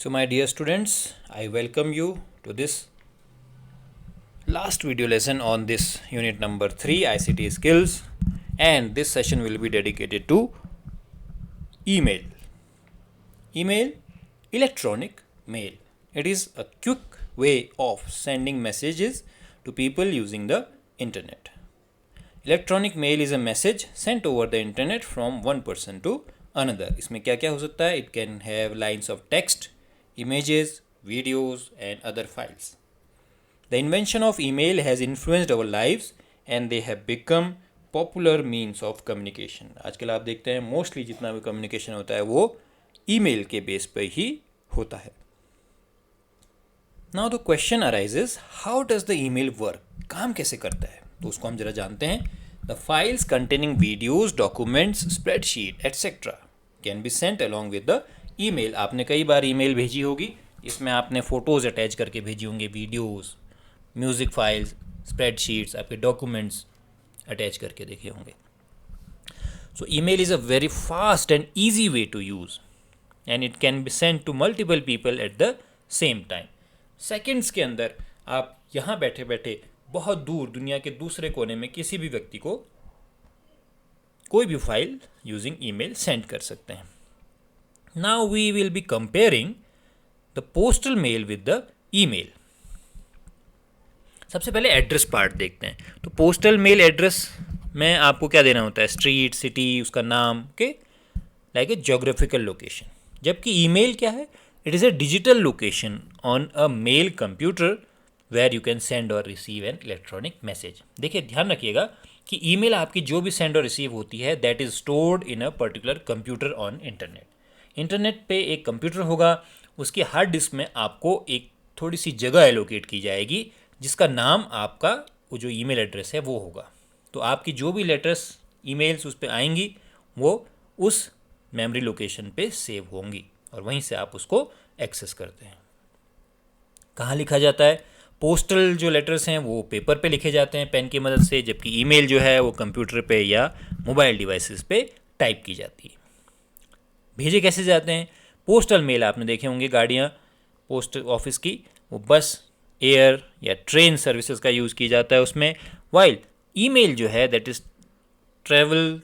So, my dear students, I welcome you to this last video lesson on this unit number 3 ICT skills, and this session will be dedicated to email. Email, electronic mail. It is a quick way of sending messages to people using the internet. Electronic mail is a message sent over the internet from one person to another. इसमें क्या क्या हो सकता है? It can have lines of text, images, videos and other files. The invention of email has influenced our lives and they have become popular means of communication. आजकल आप देखते हैं मोस्टली जितना भी कम्युनिकेशन होता है वो ईमेल के बेस पर ही होता है. Now the question arises, how does the email work? काम कैसे करता है? तो उसको हम जरा जानते हैं. The files containing videos, documents, spreadsheet, etc. can be sent along with the email. आपने कई बार ईमेल भेजी होगी, इसमें आपने फ़ोटोज़ अटैच करके भेजी होंगे, वीडियोज़, म्यूज़िक फाइल्स, स्प्रेडशीट्स, आपके डॉक्यूमेंट्स अटैच करके देखे होंगे. So email is a very fast and easy way to use and it can be sent to multiple people at the same time. Seconds के अंदर आप यहाँ बैठे बैठे बहुत दूर दुनिया के दूसरे कोने में किसी भी व्यक्ति को कोई भी फाइल यूजिंग ईमेल सेंड कर सकते हैं. Now we will be comparing the postal mail with the email. सबसे पहले एड्रेस पार्ट देखते हैं. तो पोस्टल मेल एड्रेस में आपको क्या देना होता है? स्ट्रीट, सिटी, उसका नाम के लाइक ए जोग्राफिकल लोकेशन. जबकि ईमेल क्या है? It is a digital location on a mail computer where you can send or receive an electronic message. देखिए ध्यान रखिएगा कि ईमेल आपकी जो भी सेंड और रिसीव होती है that is stored in a particular computer on internet. Internet पे एक कंप्यूटर होगा, उसकी हार्ड डिस्क में आपको एक थोड़ी सी जगह एलोकेट की जाएगी जिसका नाम आपका वो जो ईमेल एड्रेस है वो होगा. तो आपकी जो भी लेटर्स ईमेल्स उस पर आएंगी वो उस मेमोरी लोकेशन पे सेव होंगी और वहीं से आप उसको एक्सेस करते हैं. कहाँ लिखा जाता है? पोस्टल जो लेटर्स हैं वो पेपर पे लिखे जाते हैं पेन की मदद से, जबकि ईमेल जो है वो कंप्यूटर पे या मोबाइल डिवाइसेस पे टाइप की जाती है. भेजे कैसे जाते हैं? पोस्टल मेल आपने देखे होंगे गाड़ियाँ पोस्ट ऑफिस की, वो बस, एयर या ट्रेन सर्विसेज का यूज़ किया जाता है उसमें. वाइल ईमेल जो है that is travel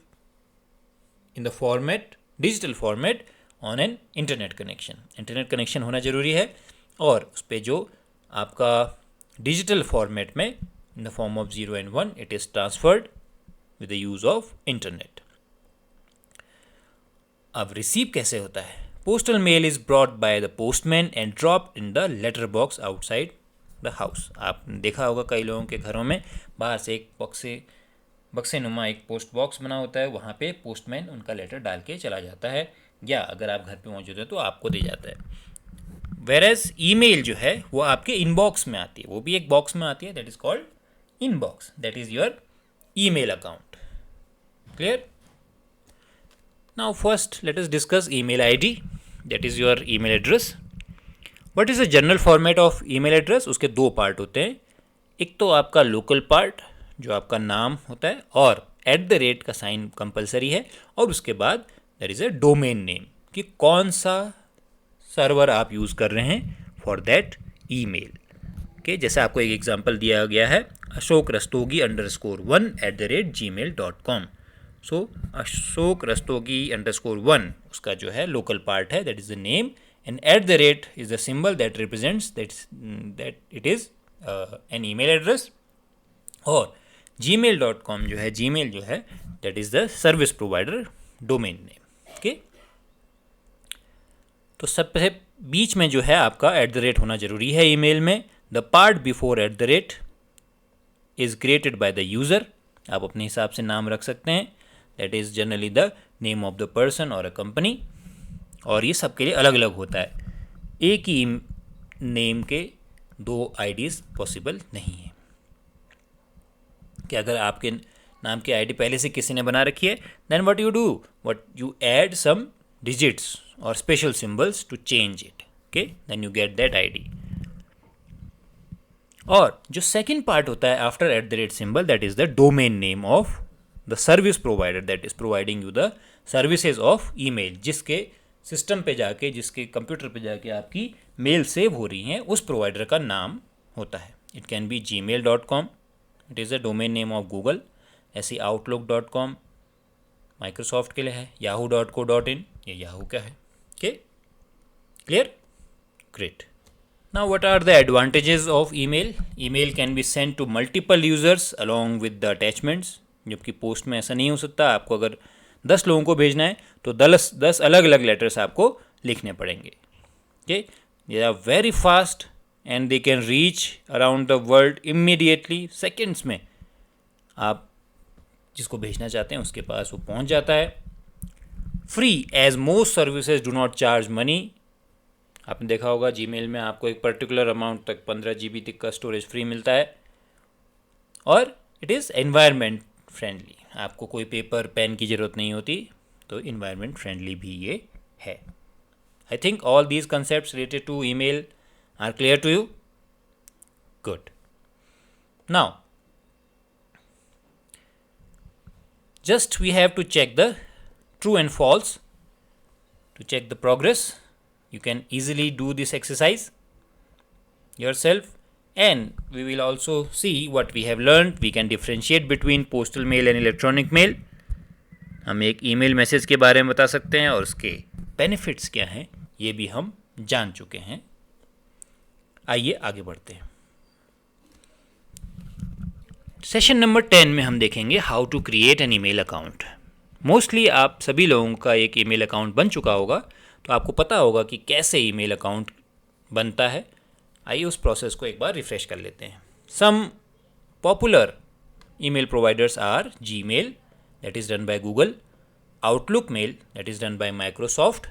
in the format, digital format on an internet connection. Internet connection होना ज़रूरी है और उस पर जो आपका डिजिटल फॉर्मेट में in the form of 0 and 1 it is transferred with the use of internet. अब रिसीव कैसे होता है? Postal mail is brought by the postman and dropped in the letter box outside the house. आपने देखा होगा कई लोगों के घरों में बाहर से एक बक्से नुमा एक पोस्ट बॉक्स बना होता है, वहाँ पे पोस्टमैन उनका लेटर डाल के चला जाता है या अगर आप घर पे मौजूद है तो आपको दे जाता है. वेरएज ईमेल जो है वो आपके इनबॉक्स में आती है, वो भी एक बॉक्स में आती है, that is called inbox. That is your email account. Clear? Now first let us discuss email ID, that is your email address. What is the general format of email address? उसके दो part होते हैं. एक तो आपका local part जो आपका नाम होता है और @ का साइन कंपलसरी है, और उसके बाद there is a domain name कि कौन सा सर्वर आप यूज़ कर रहे हैं फॉर दैट ईमेल. ओके, जैसे आपको एक एग्जांपल दिया गया है ashokrastogi_1@gmail.com. सो ashokrastogi_1 उसका जो है लोकल पार्ट है, that is the name, and @ is the symbol that represents that it is an email address. और gmail.com जो है, जीमेल जो है, that is the service provider domain name. Okay, तो सबसे बीच में जो है आपका @ होना ज़रूरी है ईमेल में. The part before @ is created by the user. आप अपने हिसाब से नाम रख सकते हैं, that is generally the name of the person और अ कंपनी. और ये सबके लिए अलग अलग होता है, एक ही नेम के दो आईडीज़ पॉसिबल नहीं है. कि अगर आपके नाम की आईडी पहले से किसी ने बना रखी है, then what you do, what you add some digits और special symbols to change it. Okay, then you get that ID. और जो सेकंड पार्ट होता है after @ symbol, that is the domain name of the service provider that is providing you the services of email, जिसके system पे जाके, जिसके computer पे जाके आपकी मेल सेव हो रही हैं, उस प्रोवाइडर का नाम होता है. It can be gmail.com, it is a domain name of Google. ऐसे outlook.com माइक्रोसॉफ्ट के लिए है. yahoo.co.in, ये याहू का है. Okay, clear? Great. Now what are the advantages of email? Email can be send to multiple users along with the attachments, जबकि post में ऐसा नहीं हो सकता. आपको अगर 10 लोगों को भेजना है तो 10 अलग अलग लेटर्स आपको लिखने पड़ेंगे. Okay, they are very fast and they can reach around the world immediately. Seconds में आप जिसको भेजना चाहते हैं उसके पास वो पहुंच जाता है. Free as most services do not charge money. आपने देखा होगा जीमेल में आपको एक पर्टिकुलर अमाउंट तक 15 GB तक का स्टोरेज फ्री मिलता है. और इट इज़ एनवायरनमेंट फ्रेंडली, आपको कोई पेपर पेन की ज़रूरत नहीं होती, तो इन्वायरमेंट फ्रेंडली भी ये है. I think all these concept related to email are clear to you. Good. Now just we have to check the true and false. To check the progress, you can easily do this exercise yourself, and we will also see what we have learned. We can differentiate between postal mail and electronic mail. हम एक email message के बारे में बता सकते हैं और उसके बेनिफिट्स क्या हैं ये भी हम जान चुके हैं. आइए आगे बढ़ते हैं. सेशन नंबर 10 में हम देखेंगे how to create an email account. Mostly आप सभी लोगों का एक ईमेल अकाउंट बन चुका होगा, तो आपको पता होगा कि कैसे ईमेल अकाउंट बनता है. आइए उस प्रोसेस को एक बार रिफ्रेश कर लेते हैं. Some popular email providers are Gmail, that is run by Google, Outlook mail, that is run by Microsoft,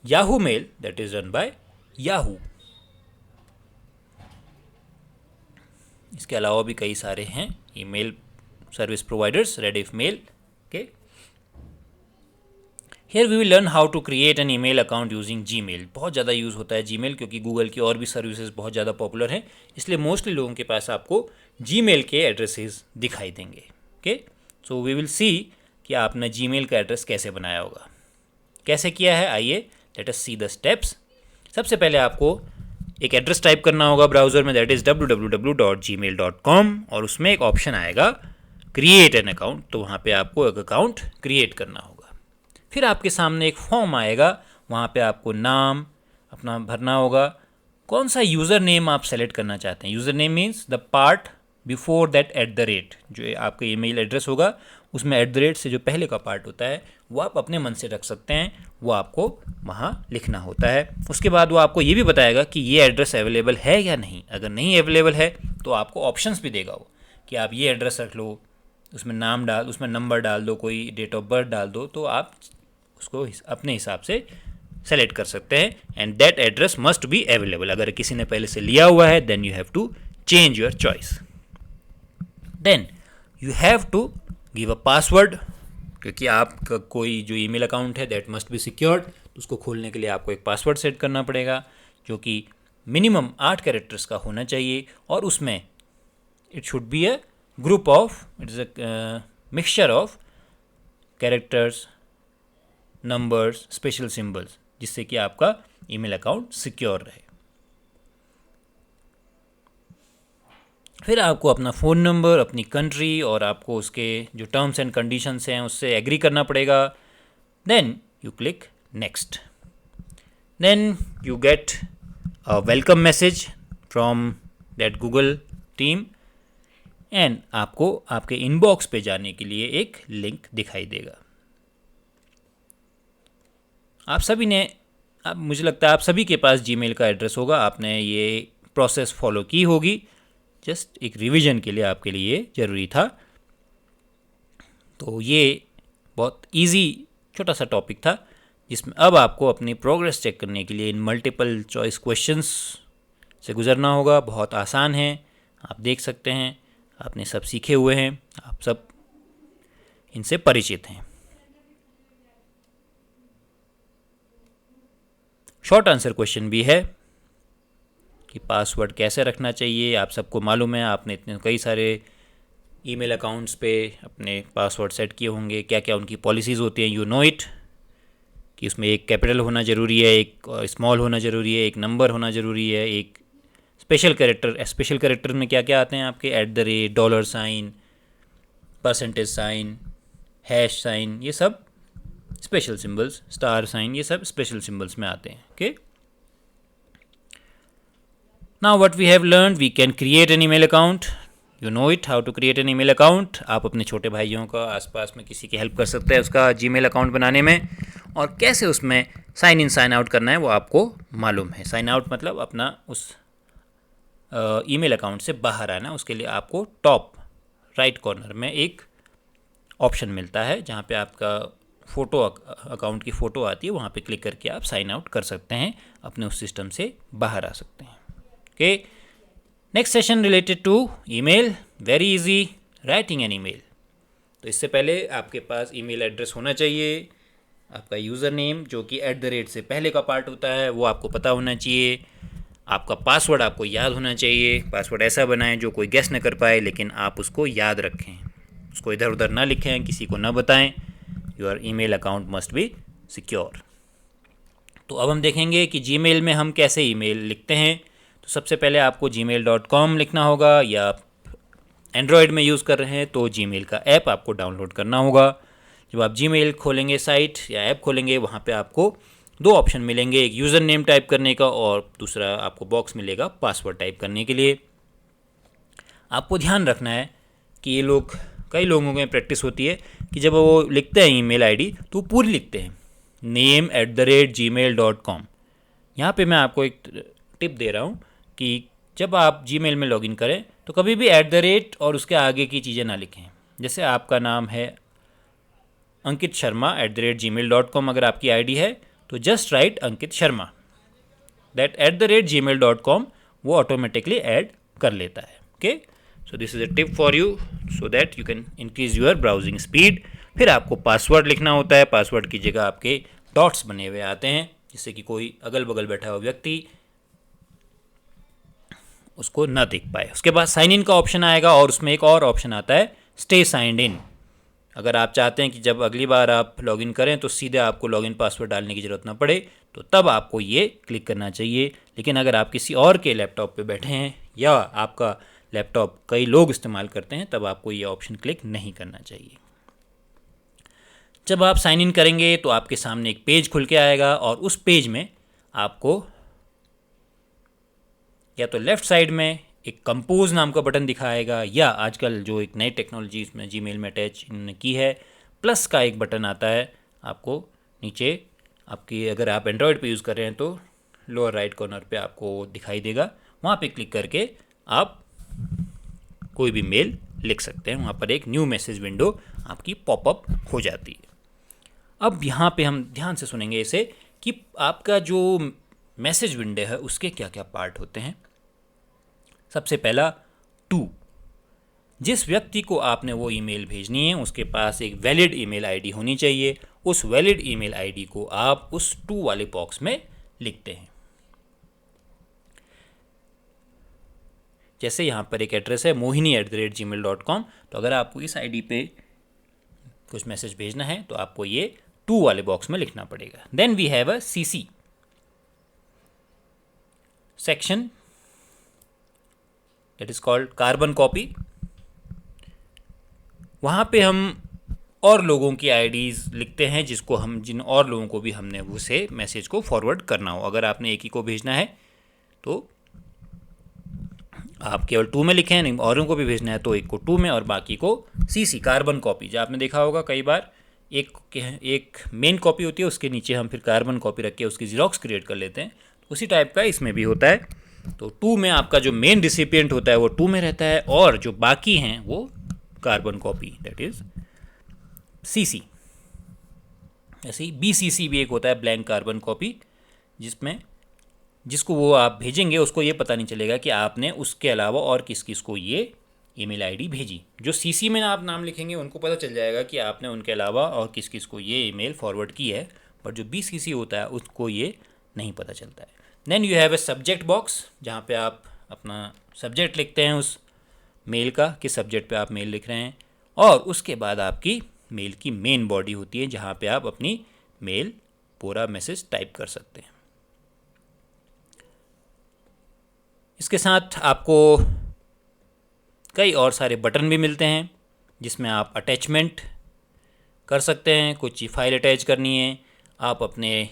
Yahoo mail, that is run by Yahoo. इसके अलावा भी कई सारे हैं email service providers. Rediff mail. Okay, here we will learn how to create an email account using Gmail. बहुत ज़्यादा use होता है जीमेल, क्योंकि गूगल की और भी सर्विसेज बहुत ज़्यादा पॉपुलर हैं, इसलिए मोस्टली लोगों के पास आपको जीमेल के एड्रेसेस दिखाई देंगे. Okay, so we will see कि आपने जीमेल का एड्रेस कैसे बनाया होगा, कैसे किया है. आइए let us see the steps. सबसे पहले आपको एक एड्रेस टाइप करना होगा ब्राउज़र में, दैट इज़ www.gmail.com, और उसमें एक ऑप्शन आएगा क्रिएट एन अकाउंट. तो वहाँ पे आपको एक अकाउंट क्रिएट करना होगा. फिर आपके सामने एक फॉर्म आएगा, वहाँ पे आपको नाम अपना भरना होगा. कौन सा यूज़र नेम आप सेलेक्ट करना चाहते हैं. User name means the part before that @ जो आपका ईमेल एड्रेस होगा उसमें @ से जो पहले का पार्ट होता है वो आप अपने मन से रख सकते हैं, वो आपको वहाँ लिखना होता है. उसके बाद वो आपको ये भी बताएगा कि ये एड्रेस अवेलेबल है या नहीं. अगर नहीं अवेलेबल है तो आपको ऑप्शंस भी देगा वो कि आप ये एड्रेस रख लो, उसमें नाम डाल, उसमें नंबर डाल दो, कोई डेट ऑफ बर्थ डाल दो, तो आप उसको अपने हिसाब से सेलेक्ट कर सकते हैं. And that address must be available. अगर किसी ने पहले से लिया हुआ है then you have to change your choice. Then you have to give a password, क्योंकि आपका कोई जो ईमेल अकाउंट है दैट मस्ट बी सिक्योर्ड. तो उसको खोलने के लिए आपको एक पासवर्ड सेट करना पड़ेगा जो कि मिनिमम 8 कैरेक्टर्स का होना चाहिए, और उसमें it should be a group of, it is a mixture of characters, numbers, special symbols, जिससे कि आपका ईमेल अकाउंट सिक्योर रहे. फिर आपको अपना फ़ोन नंबर, अपनी कंट्री और आपको उसके जो टर्म्स एंड कंडीशंस हैं उससे एग्री करना पड़ेगा. Then you click next. Then you get a welcome message from that Google team, and आपको आपके इनबॉक्स पे जाने के लिए एक लिंक दिखाई देगा. आप सभी ने, मुझे लगता है आप सभी के पास जीमेल का एड्रेस होगा, आपने ये प्रोसेस फॉलो की होगी. जस्ट एक रिवीजन के लिए आपके लिए ज़रूरी था. तो ये बहुत इजी छोटा सा टॉपिक था, जिसमें अब आपको अपनी प्रोग्रेस चेक करने के लिए इन मल्टीपल चॉइस क्वेश्चंस से गुजरना होगा. बहुत आसान है, आप देख सकते हैं, आपने सब सीखे हुए हैं, आप सब इनसे परिचित हैं. शॉर्ट आंसर क्वेश्चन भी है कि पासवर्ड कैसे रखना चाहिए. आप सबको मालूम है, आपने इतने कई सारे ईमेल अकाउंट्स पे अपने पासवर्ड सेट किए होंगे, क्या क्या उनकी पॉलिसीज़ होती हैं, यू नो इट. कि उसमें एक कैपिटल होना ज़रूरी है, एक स्मॉल होना ज़रूरी है, एक नंबर होना ज़रूरी है, एक स्पेशल कैरेक्टर में क्या क्या आते हैं आपके, @ dollar sign, percentage sign, hash sign, ये सब स्पेशल सिंबल्स, स्टार साइन, ये सब स्पेशल सिंबल्स में आते हैं. Okay, now what we have learned, we can create an email account. You know it, how to create an email account. आप अपने छोटे भाइयों का, आसपास में किसी की हेल्प कर सकते हैं उसका जीमेल अकाउंट बनाने में, और कैसे उसमें साइन इन साइन आउट करना है वो आपको मालूम है. साइन आउट मतलब अपना उस ईमेल अकाउंट से बाहर आना. उसके लिए आपको टॉप राइट कॉर्नर में एक ऑप्शन मिलता है जहाँ पे आपका फ़ोटो, अकाउंट की फ़ोटो आती है, वहाँ पे क्लिक करके आप साइन आउट कर सकते हैं, अपने उस सिस्टम से बाहर आ सकते हैं. Okay, next session related to email. Very easy, writing an email. तो इससे पहले आपके पास ईमेल एड्रेस होना चाहिए, आपका यूज़र नेम जो कि @ से पहले का पार्ट होता है वो आपको पता होना चाहिए. आपका पासवर्ड आपको याद होना चाहिए. पासवर्ड ऐसा बनाएं जो कोई गेस न कर पाए, लेकिन आप उसको याद रखें, उसको इधर उधर ना लिखें, किसी को ना बताएं. Your email account must be secure. तो अब हम देखेंगे कि जीमेल में हम कैसे ईमेल लिखते हैं. तो सबसे पहले आपको gmail.com लिखना होगा, या एंड्रॉयड में यूज़ कर रहे हैं तो जीमेल का ऐप आपको डाउनलोड करना होगा. जब आप जीमेल खोलेंगे, साइट या ऐप खोलेंगे, वहाँ पे आपको दो ऑप्शन मिलेंगे, एक यूज़र नेम टाइप करने का और दूसरा आपको बॉक्स मिलेगा पासवर्ड टाइप करने के लिए. आपको ध्यान रखना है कि ये लोग, कई लोगों में प्रैक्टिस होती है कि जब वो लिखते हैं ईमेल आईडी तो पूरी लिखते हैं, name@gmail.com. यहाँ पे मैं आपको एक टिप दे रहा हूँ कि जब आप जीमेल में लॉगिन करें तो कभी भी @ और उसके आगे की चीज़ें ना लिखें. जैसे आपका नाम है अंकित शर्मा @gmail.com, अगर आपकी आईडी है तो just right Ankit Sharma. That @gmail.com वो ऑटोमेटिकली ऐड कर लेता है. Okay, so this is a tip for you so that you can increase your browsing speed. फिर आपको पासवर्ड लिखना होता है. पासवर्ड की जगह आपके डॉट्स बने हुए आते हैं, जिससे कि कोई अगल बगल बैठा हुआ व्यक्ति उसको ना देख पाए. उसके बाद साइन इन का ऑप्शन आएगा, और उसमें एक और ऑप्शन आता है स्टे साइंड इन. अगर आप चाहते हैं कि जब अगली बार आप लॉगिन करें तो सीधे आपको लॉगिन पासवर्ड डालने की ज़रूरत ना पड़े, तो तब आपको ये क्लिक करना चाहिए. लेकिन अगर आप किसी और के लैपटॉप पे बैठे हैं या आपका लैपटॉप कई लोग इस्तेमाल करते हैं, तब आपको ये ऑप्शन क्लिक नहीं करना चाहिए. जब आप साइन इन करेंगे तो आपके सामने एक पेज खुल के आएगा, और उस पेज में आपको या तो लेफ़्ट साइड में एक कंपोज नाम का बटन दिखाएगा, या आजकल जो एक नई टेक्नोलॉजी इसमें जीमेल में अटैच इन्होंने की है, प्लस का एक बटन आता है आपको नीचे. आपकी, अगर आप एंड्रॉयड पे यूज़ कर रहे हैं तो लोअर राइट कॉर्नर पे आपको दिखाई देगा. वहाँ पे क्लिक करके आप कोई भी मेल लिख सकते हैं. वहाँ पर एक न्यू मैसेज विंडो आपकी पॉपअप हो जाती है. अब यहाँ पे हम ध्यान से सुनेंगे इसे कि आपका जो मैसेज विंडो है उसके क्या क्या पार्ट होते हैं. सबसे पहला, टू. जिस व्यक्ति को आपने वो ईमेल भेजनी है उसके पास एक वैलिड ईमेल आईडी होनी चाहिए. उस वैलिड ईमेल आईडी को आप उस टू वाले बॉक्स में लिखते हैं. जैसे यहाँ पर एक एड्रेस है mohini@gmail.com, तो अगर आपको इस आईडी पे कुछ मैसेज भेजना है तो आपको ये टू वाले बॉक्स में लिखना पड़ेगा. Then we have a CC section, that is called carbon copy. वहाँ पे हम और लोगों की आईडीज़ लिखते हैं जिसको हम, जिन और लोगों को भी हमने उसे मैसेज को फॉरवर्ड करना हो. अगर आपने एक ही को भेजना है तो आप केवल टू में लिखें, नहीं औरों को भी भेजना है तो एक को टू में और बाकी को CC कार्बन कॉपी. जो आपने देखा होगा कई बार एक मेन कॉपी होती है, उसके नीचे हम फिर कार्बन कॉपी रख के उसकी जीरोक्स क्रिएट कर लेते हैं. उसी टाइप का इसमें भी होता है. तो टू में आपका जो मेन रिसिपिएंट होता है वो टू में रहता है, और जो बाकी हैं वो carbon copy, that is CC. ऐसे ही BCC भी एक होता है, ब्लैंक कार्बन कॉपी, जिसको वो आप भेजेंगे उसको ये पता नहीं चलेगा कि आपने उसके अलावा और किस किस को ये ईमेल आईडी भेजी. जो CC में आप नाम लिखेंगे उनको पता चल जाएगा कि आपने उनके अलावा और किस किस को ये ईमेल फॉरवर्ड की है, बट जो BCC होता है उसको ये नहीं पता चलता है. Then you have a subject box, जहाँ पे आप अपना सब्जेक्ट लिखते हैं उस मेल का, किस सब्जेक्ट पे आप मेल लिख रहे हैं, और उसके बाद आपकी मेल की मेन बॉडी होती है जहाँ पे आप अपनी मेल पूरा मैसेज टाइप कर सकते हैं। इसके साथ आपको कई और सारे बटन भी मिलते हैं जिसमें आप अटैचमेंट कर सकते हैं। कुछ फाइल अटैच करनी है, आप अपने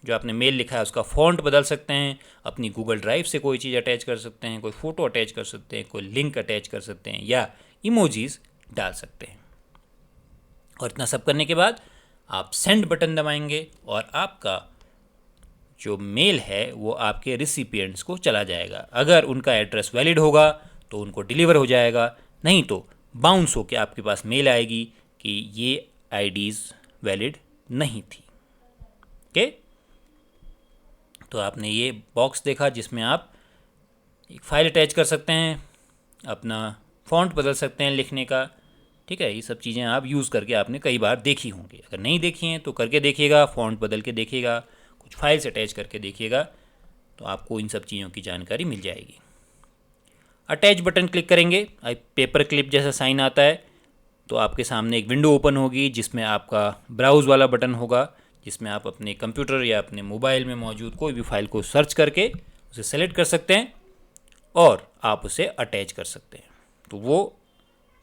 जो आपने मेल लिखा है उसका फ़ॉन्ट बदल सकते हैं, अपनी गूगल ड्राइव से कोई चीज़ अटैच कर सकते हैं, कोई फ़ोटो अटैच कर सकते हैं, कोई लिंक अटैच कर सकते हैं या इमोजीज डाल सकते हैं। और इतना सब करने के बाद आप सेंड बटन दबाएंगे और आपका जो मेल है वो आपके रिसिपिएंट्स को चला जाएगा। अगर उनका एड्रेस वैलिड होगा तो उनको डिलीवर हो जाएगा, नहीं तो बाउंस होकर आपके पास मेल आएगी कि ये आईडीज़ वैलिड नहीं थी। ओके, तो आपने ये बॉक्स देखा जिसमें आप एक फ़ाइल अटैच कर सकते हैं, अपना फ़ॉन्ट बदल सकते हैं लिखने का। ठीक है, ये सब चीज़ें आप यूज़ करके आपने कई बार देखी होंगी। अगर नहीं देखी हैं तो करके देखिएगा, फ़ॉन्ट बदल के देखिएगा, कुछ फाइल्स अटैच करके देखिएगा, तो आपको इन सब चीज़ों की जानकारी मिल जाएगी। अटैच बटन क्लिक करेंगे, पेपर क्लिप जैसा साइन आता है, तो आपके सामने एक विंडो ओपन होगी जिसमें आपका ब्राउज़ वाला बटन होगा, जिसमें आप अपने कंप्यूटर या अपने मोबाइल में मौजूद कोई भी फाइल को सर्च करके उसे सेलेक्ट कर सकते हैं और आप उसे अटैच कर सकते हैं। तो वो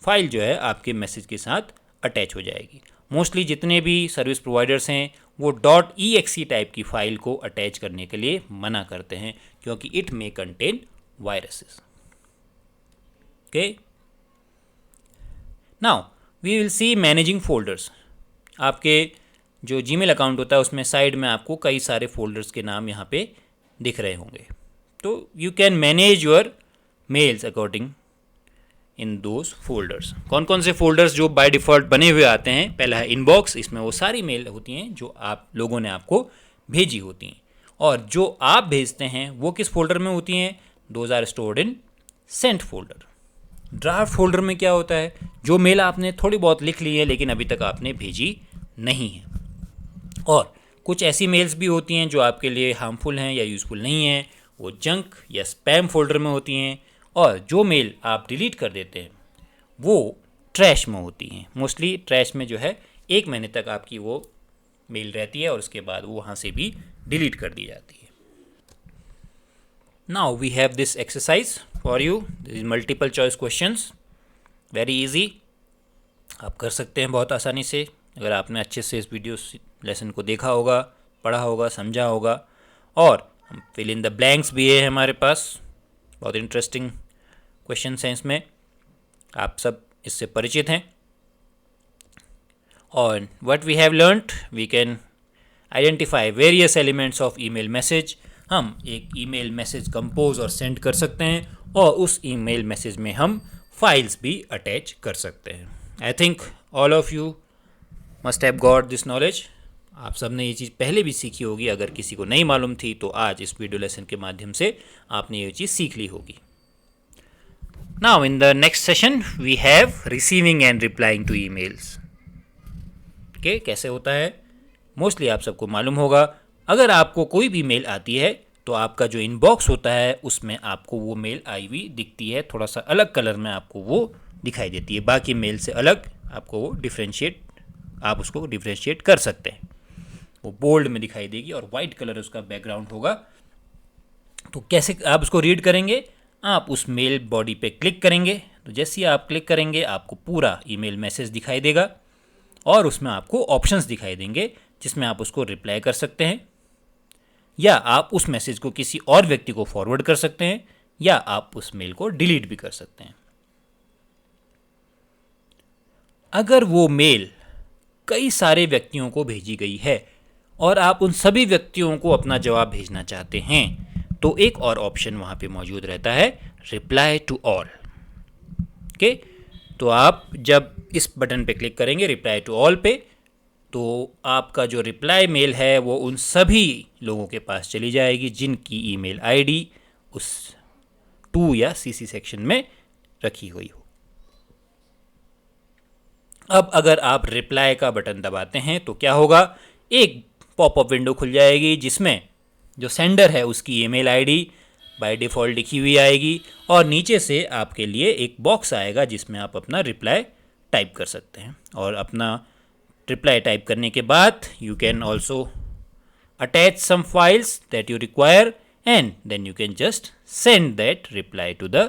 फाइल जो है आपके मैसेज के साथ अटैच हो जाएगी। मोस्टली जितने भी सर्विस प्रोवाइडर्स हैं वो .exe टाइप की फ़ाइल को अटैच करने के लिए मना करते हैं क्योंकि it may contain viruses. Okay, now we will see managing folders. आपके जो जीमेल अकाउंट होता है उसमें साइड में आपको कई सारे फोल्डर्स के नाम यहाँ पे दिख रहे होंगे। तो you can manage your mails according in those folders. कौन कौन से फोल्डर्स जो बाय डिफ़ॉल्ट बने हुए आते हैं? पहला है इनबॉक्स, इसमें वो सारी मेल होती हैं जो आप लोगों ने आपको भेजी होती हैं, और जो आप भेजते हैं वो किस फोल्डर में होती हैं? Those are stored in sent folder. Draft folder में क्या होता है? जो मेल आपने थोड़ी बहुत लिख ली है लेकिन अभी तक आपने भेजी नहीं है। और कुछ ऐसी मेल्स भी होती हैं जो आपके लिए हार्मफुल हैं या यूज़फुल नहीं हैं, वो जंक या स्पैम फोल्डर में होती हैं। और जो मेल आप डिलीट कर देते हैं वो ट्रैश में होती हैं। मोस्टली ट्रैश में जो है 1 महीने तक आपकी वो मेल रहती है और उसके बाद वो वहाँ से भी डिलीट कर दी जाती है। Now we have this exercise for you, this is multiple choice questions, very easy. आप कर सकते हैं बहुत आसानी से अगर आपने अच्छे से इस वीडियो लेसन को देखा होगा, पढ़ा होगा, समझा होगा। और फिल इन द ब्लैंक्स भी है हमारे पास, बहुत इंटरेस्टिंग क्वेश्चन हैं इसमें, आप सब इससे परिचित हैं। और what we have learned, we can identify various elements of email message. हम एक ईमेल मैसेज कंपोज और सेंड कर सकते हैं और उस ईमेल मैसेज में हम फाइल्स भी अटैच कर सकते हैं। आई think all of you must have got this knowledge. आप सब ने ये चीज़ पहले भी सीखी होगी, अगर किसी को नहीं मालूम थी तो आज इस वीडियो लेसन के माध्यम से आपने ये चीज़ सीख ली होगी। Now in the next session we have receiving and replying to emails. Okay, कैसे होता है मोस्टली आप सबको मालूम होगा। अगर आपको कोई भी मेल आती है तो आपका जो इनबॉक्स होता है उसमें आपको वो मेल आई हुई दिखती है, थोड़ा सा अलग कलर में आपको वो दिखाई देती है, बाकी मेल से अलग आपको वो आप उसको डिफ्रेंशिएट कर सकते हैं। वो बोल्ड में दिखाई देगी और वाइट कलर उसका बैकग्राउंड होगा। तो कैसे आप उसको रीड करेंगे? आप उस मेल बॉडी पे क्लिक करेंगे, तो जैसे ही आप क्लिक करेंगे आपको पूरा ईमेल मैसेज दिखाई देगा और उसमें आपको ऑप्शंस दिखाई देंगे जिसमें आप उसको रिप्लाई कर सकते हैं, या आप उस मैसेज को किसी और व्यक्ति को फॉरवर्ड कर सकते हैं, या आप उस मेल को डिलीट भी कर सकते हैं। अगर वो मेल कई सारे व्यक्तियों को भेजी गई है और आप उन सभी व्यक्तियों को अपना जवाब भेजना चाहते हैं तो एक और ऑप्शन वहाँ पे मौजूद रहता है, रिप्लाई टू ऑल। ओके, तो आप जब इस बटन पे क्लिक करेंगे रिप्लाई टू ऑल पे, तो आपका जो रिप्लाई मेल है वो उन सभी लोगों के पास चली जाएगी जिनकी ईमेल आईडी उस 2 या सीसी सेक्शन में रखी हुई हो। अब अगर आप रिप्लाई का बटन दबाते हैं तो क्या होगा? एक पॉपअप विंडो खुल जाएगी जिसमें जो सेंडर है उसकी ईमेल आईडी बाय डिफ़ॉल्ट लिखी हुई आएगी और नीचे से आपके लिए एक बॉक्स आएगा जिसमें आप अपना रिप्लाई टाइप कर सकते हैं। और अपना रिप्लाई टाइप करने के बाद you can also attach some files that you require, and then you can just send that reply to the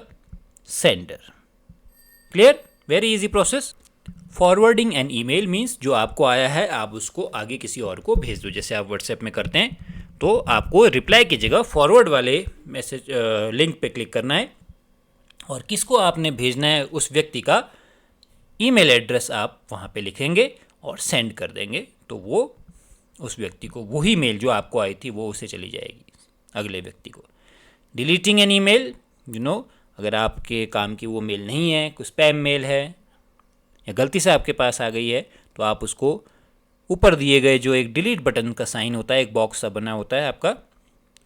sender. Clear? Very easy process. Forwarding an email means जो आपको आया है आप उसको आगे किसी और को भेज दो. जैसे आप व्हाट्सएप में करते हैं तो आपको रिप्लाई की जगह फॉरवर्ड वाले मैसेज लिंक पे क्लिक करना है और किसको आपने भेजना है उस व्यक्ति का ईमेल एड्रेस आप वहाँ पे लिखेंगे और सेंड कर देंगे, तो वो उस व्यक्ति को वही मेल जो आपको आई थी वो उसे चली जाएगी अगले व्यक्ति को. डिलीटिंग एन ईमेल, अगर आपके काम की वो मेल नहीं है, कुछ स्पैम मेल है या गलती से आपके पास आ गई है, तो आप उसको ऊपर दिए गए जो एक डिलीट बटन का साइन होता है, एक बॉक्स सा बना होता है, आपका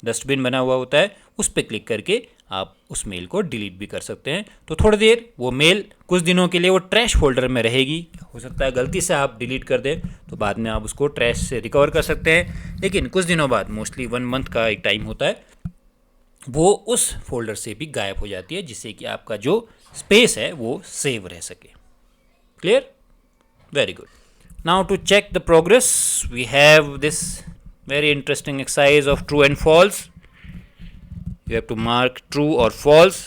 डस्टबिन बना हुआ होता है, उस पर क्लिक करके आप उस मेल को डिलीट भी कर सकते हैं. तो थोड़ी देर वो मेल कुछ दिनों के लिए वो ट्रैश फोल्डर में रहेगी. हो सकता है गलती से आप डिलीट कर दें तो बाद में आप उसको ट्रैश से रिकवर कर सकते हैं, लेकिन कुछ दिनों बाद, मोस्टली 1 मंथ का एक टाइम होता है, वो उस फोल्डर से भी गायब हो जाती है, जिससे कि आपका जो स्पेस है वो सेव रह सके. Clear? Very good. Now to check the progress, we have this very interesting exercise of true and false. You have to mark true or false.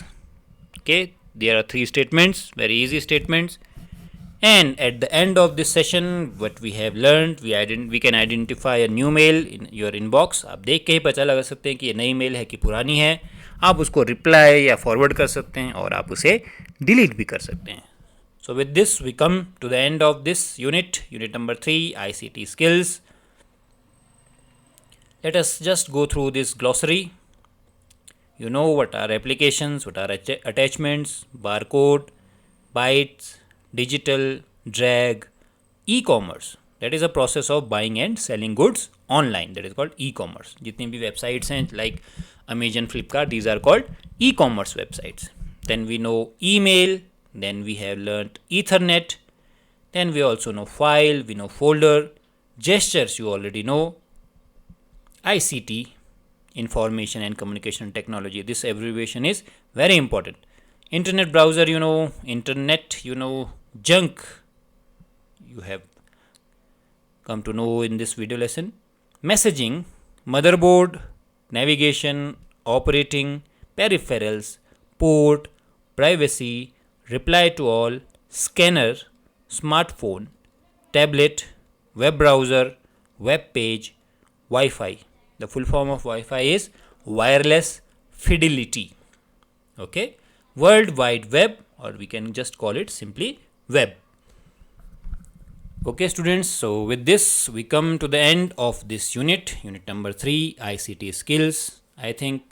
Okay, there are 3 statements, very easy statements. And at the end of this session, what we have learned, we can identify a new mail in your inbox. आप देख के ही पता लगा सकते हैं कि ये नई मेल है कि पुरानी है. आप उसको रिप्लाई या फॉरवर्ड कर सकते हैं और आप उसे डिलीट भी कर सकते हैं. So with this we come to the end of this unit number 3, ICT skills. Let us just go through this glossary. You know what are applications, what are attachments, barcode, bytes, digital, drag, e-commerce. That is a process of buying and selling goods online. That is called e-commerce. जितनी भी websites हैं like Amazon, Flipkart, these are called e-commerce websites. Then we know email. Then we have learnt Ethernet. Then we also know file, we know folder. Gestures you already know. ICT, information and communication technology. This abbreviation is very important. Internet browser you know, internet you know, junk you have come to know in this video lesson. Messaging, motherboard, navigation, operating, peripherals, port, privacy, reply to all, scanner, smartphone, tablet, web browser, web page, Wi-Fi. The full form of Wi-Fi is wireless fidelity. Okay, World Wide Web, or we can just call it simply web. Okay students, so with this we come to the end of this unit number 3, ICT skills. I think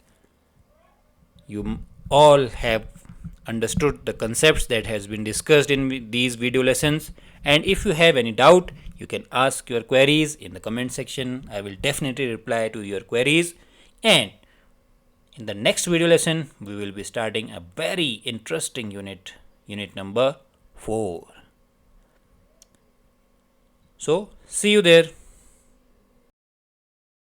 you all have understood the concepts that has been discussed in these video lessons, and if you have any doubt you can ask your queries in the comment section. I will definitely reply to your queries, and in the next video lesson we will be starting a very interesting unit number 4. So see you there.